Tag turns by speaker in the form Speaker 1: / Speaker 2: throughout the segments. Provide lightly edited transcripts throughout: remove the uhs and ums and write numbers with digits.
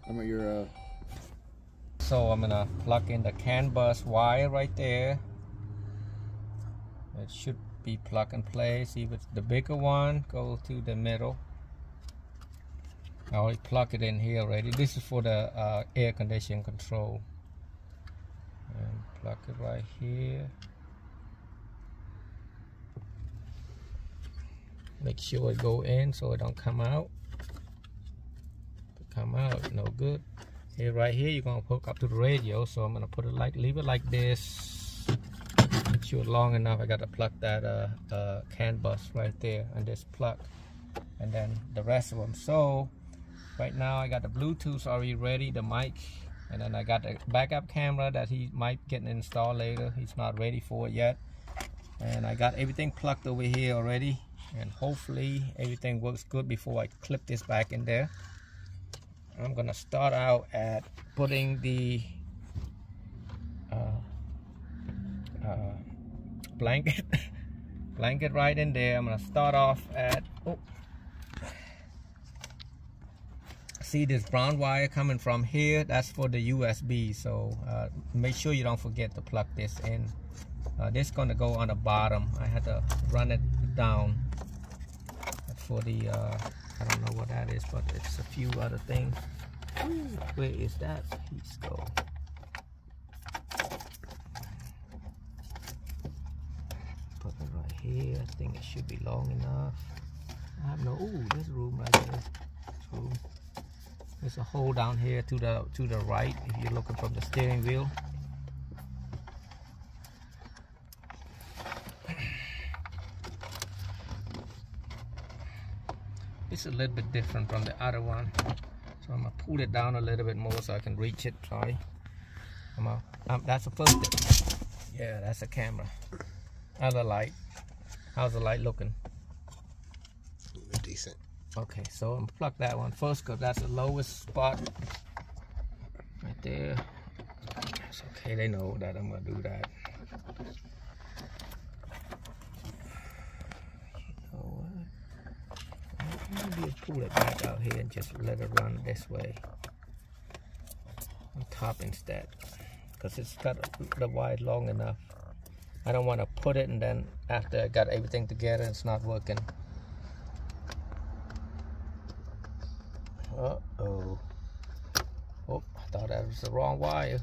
Speaker 1: Some of your
Speaker 2: So I'm gonna plug in the CAN bus wire right there. It should be plug and play. See if it's the bigger one, go to the middle. I already plug it in here already. This is for the air conditioning control. And plug it right here. Make sure it go in so it don't come out. If it come out, no good. Here, right here, you're gonna hook up to the radio. So I'm gonna put it like, leave it like this. Make sure it's long enough. I gotta plug that CAN bus right there and this plug, and then the rest of them. So right now I got the Bluetooth already ready, the mic, and then I got the backup camera that he might get installed later. He's not ready for it yet. And I got everything plugged over here already, and hopefully everything works good before I clip this back in there. I'm gonna start out at putting the blanket right in there. I'm gonna start off at, see this brown wire coming from here, that's for the USB. So make sure you don't forget to plug this in. This is gonna go on the bottom. I had to run it down for the I don't know what that is, but it's a few other things. Ooh, where is that piece go? Put it right here. I think it should be long enough. I have no. Ooh, there's room right there. There's room. There's a hole down here to the right if you're looking from the steering wheel. It's a little bit different from the other one, so I'm gonna pull it down a little bit more so I can reach it. Sorry. That's the first thing. Yeah, that's a camera. Other light. How's the light looking?
Speaker 1: decent.
Speaker 2: Okay, so I'm gonna plug that one first because that's the lowest spot right there. It's okay, they know that I'm gonna do that. Maybe pull it back out here and just let it run this way on top instead, because it's got the wire long enough. I don't want to put it and then after I got everything together it's not working. Uh-oh. Oh, I thought that was the wrong wire.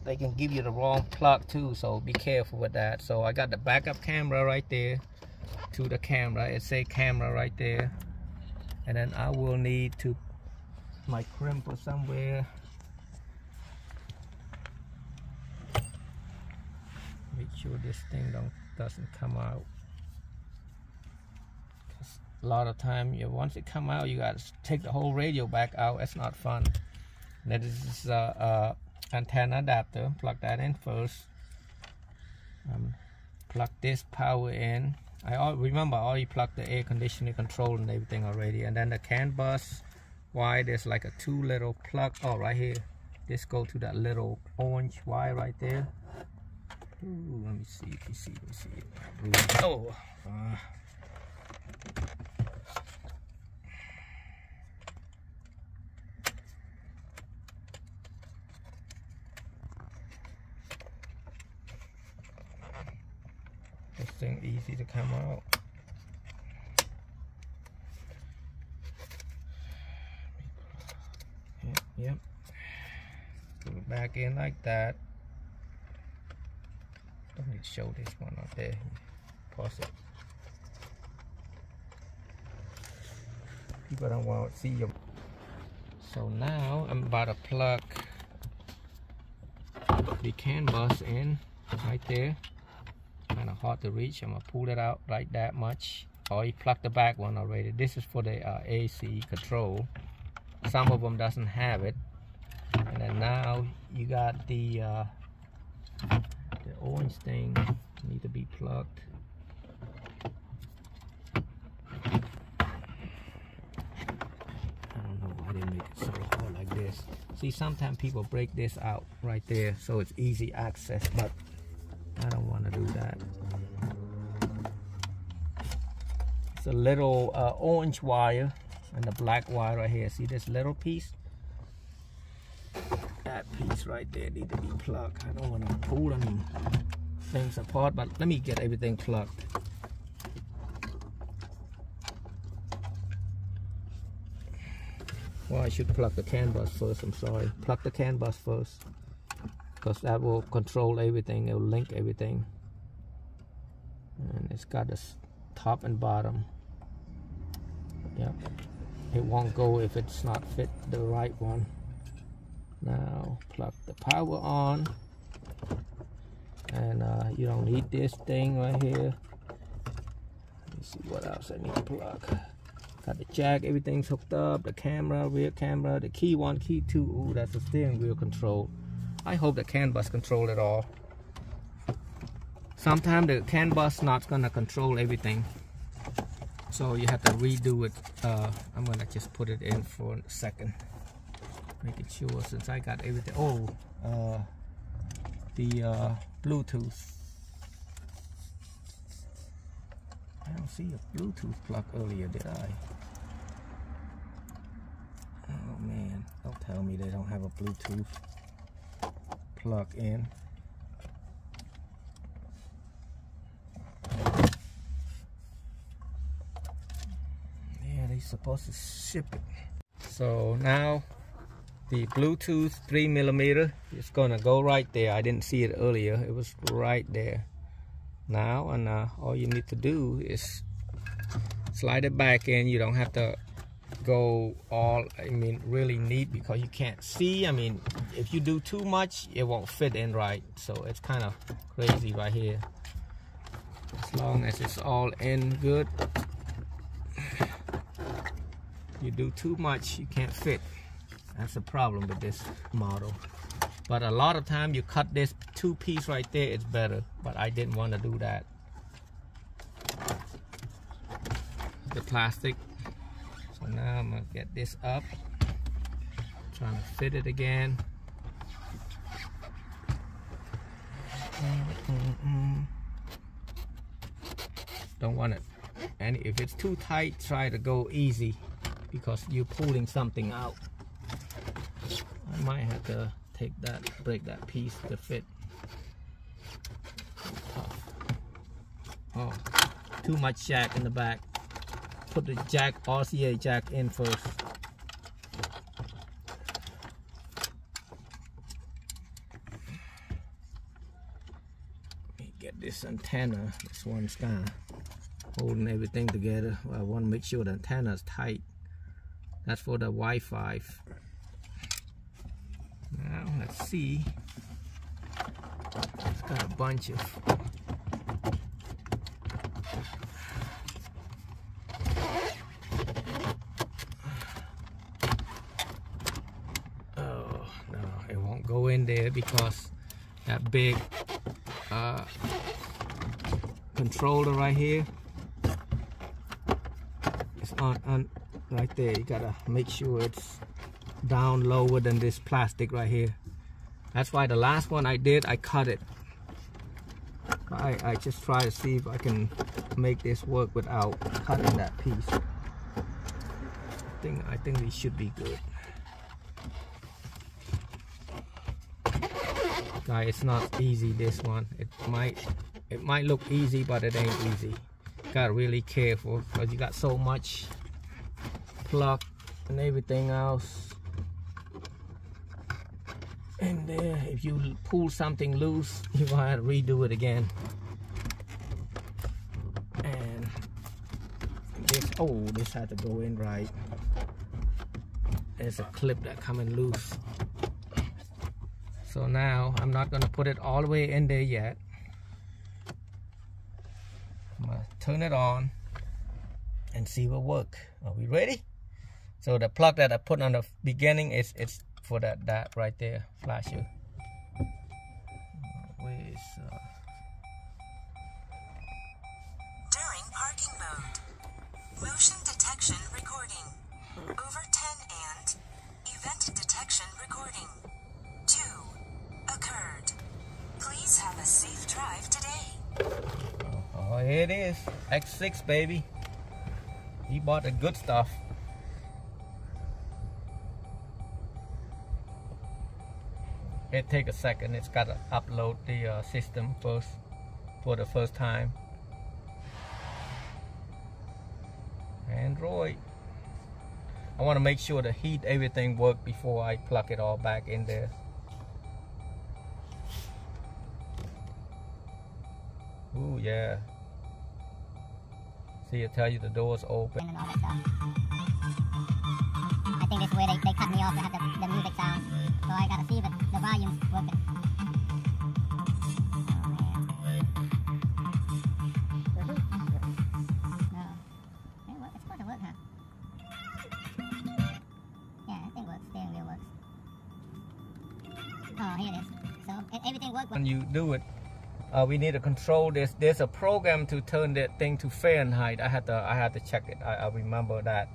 Speaker 2: They can give you the wrong plug too, so be careful with that. So I got the backup camera right there to the camera. It say camera right there, and then I will need to my crimper somewhere. Make sure this thing doesn't come out. A lot of time, once it come out, you got to take the whole radio back out. It's not fun. That is antenna adapter. Plug that in first. Plug this power in. I already plugged the air conditioning control and everything already. And then the CAN bus wire, there's like a two little plug. Oh, right here. This go to that little orange wire right there. Ooh, let me see if you see. Let me see. Oh. This thing easy to come out. Yep. Put it back in like that. Let me show this one up there. Pause it. People don't want to see you. So now I'm about to plug the CAN bus in right there. Kind of hard to reach. I'm gonna pull it out like that much. Oh, you plugged the back one already. This is for the AC control. Some of them doesn't have it. And then now you got the orange thing need to be plugged. I don't know why they make it so hard like this. See, sometimes people break this out right there so it's easy access, but I don't want to do that. It's a little orange wire and the black wire right here. See this little piece? That piece right there need to be plugged. I don't want to pull them things apart, but let me get everything plugged. Well, I should plug the CAN bus first. I'm sorry. Plug the CAN bus first, because that will control everything. It will link everything. And it's got this top and bottom. Yep. It won't go if it's not fit the right one. Now plug the power on. And you don't need this thing right here. Let me see what else I need to plug. Got the jack, everything's hooked up, the camera, rear camera, the key 1, key 2. Ooh, that's the steering wheel control. I hope the CAN bus control it all. Sometimes the CAN bus not gonna control everything, so you have to redo it. I'm gonna just put it in for a second, making sure since I got everything. Oh, the Bluetooth. I don't see a Bluetooth plug earlier, did I? Oh man, don't tell me they don't have a Bluetooth plug in. Yeah, they're supposed to ship it. So now the Bluetooth 3mm is gonna go right there. I didn't see it earlier, it was right there. Now, and all you need to do is slide it back in. You don't have to go all, really neat, because you can't see. If you do too much, it won't fit in right. So it's kind of crazy right here. As long as it's all in good. You do too much, you can't fit. That's the problem with this model. But a lot of time you cut this 2-piece right there, it's better. But I didn't want to do that. The plastic. So now I'm gonna get this up. Trying to fit it again. Don't want it. And if it's too tight, try to go easy, because you're pulling something out. I might have to break that piece to fit. Tough. Oh, too much jack in the back. Put the jack, RCA jack in first. Let me get this antenna. This one's kind of holding everything together. Well, I want to make sure the antenna is tight. That's for the Wi-Fi. Now let's see. It's got a bunch of it won't go in there because that big controller right here is on right there. You gotta make sure it's down lower than this plastic right here. That's why the last one I did, I cut it. I just try to see if I can make this work without cutting that piece. I think it should be good. Guys, it's not easy, this one. It might look easy, but it ain't easy. Gotta really careful, because you got so much plug and everything else in there. If you pull something loose, you gonna have to redo it again. And this had to go in right. There's a clip that coming loose. So now I'm not gonna put it all the way in there yet. I'm gonna turn it on and see what work. Are we ready? So the plug that I put on the beginning it's for that right there, flasher. Where's
Speaker 1: during parking mode, motion detection recording, over 10 and event detection recording 2 occurred. Please have a safe drive today.
Speaker 2: Oh, here it is, X6 baby. He bought the good stuff. it take a second. It's got to upload the system first for the first time. Android. I want to make sure the heat, everything work before I plug it all back in there. Ooh, yeah. See, it tell you the door's open.
Speaker 3: And all that stuff. I think this is where they cut me off to have the music sound. So I gotta see if the volume's working. Oh, here it is. So everything works.
Speaker 2: When you do it, we need to control this. There's a program to turn that thing to Fahrenheit. I had to check it. I remember that.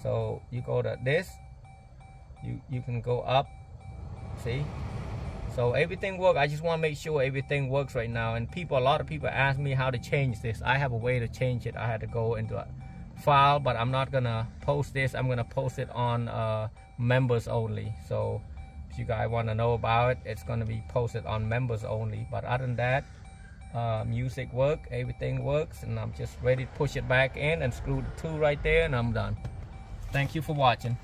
Speaker 2: So you go to this. You can go up. See. So everything works. I just want to make sure everything works right now. And a lot of people ask me how to change this. I have a way to change it. I had to go into a file, but I'm not gonna post this. I'm gonna post it on members only. So if you guys want to know about it, it's going to be posted on members only. But other than that, music work, everything works, and I'm just ready to push it back in and screw the tool right there, and I'm done. Thank you for watching.